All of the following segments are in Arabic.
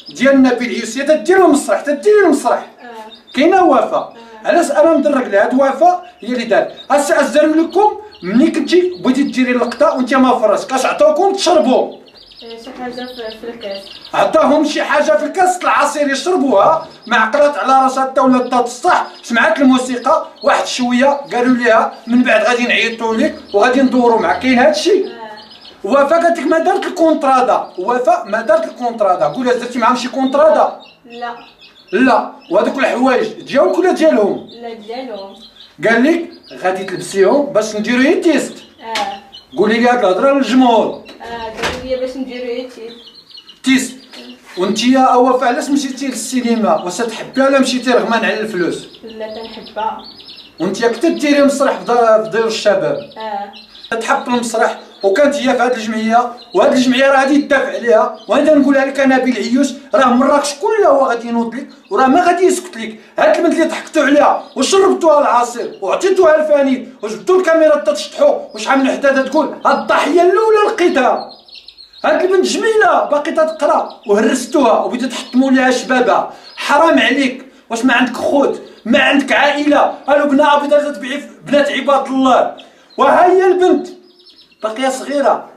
ديال نبيل عيوسيه تديروا المسرح، تديري المسرح. كاينه وفاء. علاش انا مدرك لها؟ هاد وفاء هي اللي دارت. اش داروا لكم ملي كنتي بغيتي ديري اللقطه وانت ما فراسك؟ اش عطاوكم تشربوا؟ شي حاجه في الكاس. عطاهم شي حاجه في الكاس، العصير يشربوها، معقلات على راسها الدوله الصح. سمعت الموسيقى واحد شويه قالوا ليها من بعد غادي نعيطوا لك وغادي ندوروا معك. كاين هادشي. وفاء قالت لك ما دارت الكونترادا، وفاء ما دارت الكونترادا. قولي درتي معاهم شي كونترادا؟ لا لا. وهذوك الحوايج ديالك ولا ديالهم؟ لا ديالهم. قال لك غادي تلبسيهم باش نديرو هي تيست. قولي لي هاد الهضره للجمهور. قالوا لي باش نديرو هي تيست. وانتي يا وفاء علاش مشيتي للسينما؟ واش تحبيها ولا مشيتي رغمان على الفلوس؟ لا تنحبها. وانتي كنت ديري مسرح في دير الشباب. تحب المسرح وكانت هي في هذه الجمعيه، وهذه الجمعيه راه غادي يدافع عليها. وانا نقولها لك انا نبيل عيوش، راه مراكش كلها هو غادي ينوض لك وراه ما غادي يسكت لك. هاد البنت اللي ضحكتوا عليها وشربتوها العصير وعطيتوها الفاني وجبتوا الكاميرا تشطحوا وشحال من حداده تقول هاد الضحيه الاولى لقيتها. هاد البنت جميله باقي تقرا وهرستوها وبديتوا تحطموا ليها شبابها. حرام عليك. واش ما عندك خوت؟ ما عندك عائله؟ قالوا بناء بدات تبيعي بنات عباد الله. وها هي البنت باقيه صغيره،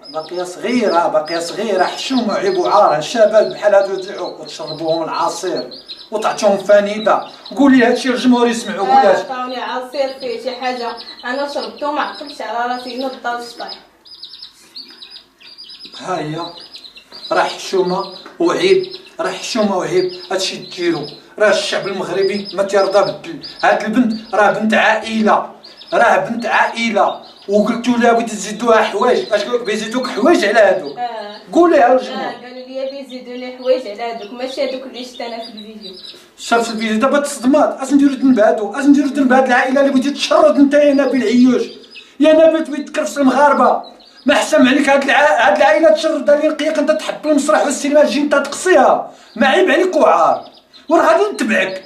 باقيه صغيره حشومه عيب وعار. الشباب بحال هادو يطيحوا وتشربوهم العصير وتعطيهم فانيده. قولي هادشي للجمهور يسمعوا. قولي عطاوني عصير فيه شي حاجه انا شربته ما عقلتش على راسي نض الشطح. ها هي راه حشومه وعيب، راه حشومه وعيب. هادشي ديرو. راه الشعب المغربي ما تيرضى بالدل. هاد البنت راه بنت عائله، راه بنت عائله. وقلتوا لها بغيتي تزيدوها حوايج. اش قالوا لك بيزيدوك حوايج على هادو؟ قوليها للجمهور. قالوا لي بيزيدوني حوايج على هادوك ماشي هادوك اللي شفت انا في الفيديو. شفت في الفيديو دابا تصدمات. اش نديرو ذنب هادو؟ اش نديرو ذنب هاد العائله اللي بغيتي تشرد انت يا نبيل عيوش؟ يا نبيل تبغي تكرفس المغاربه. ما حسن عليك هاد العائله تشردها لي نقيك انت تحب المسرح والسينما تجي انت تقصيها. ما عيب عليك وعار. وراه غادي نتبعك.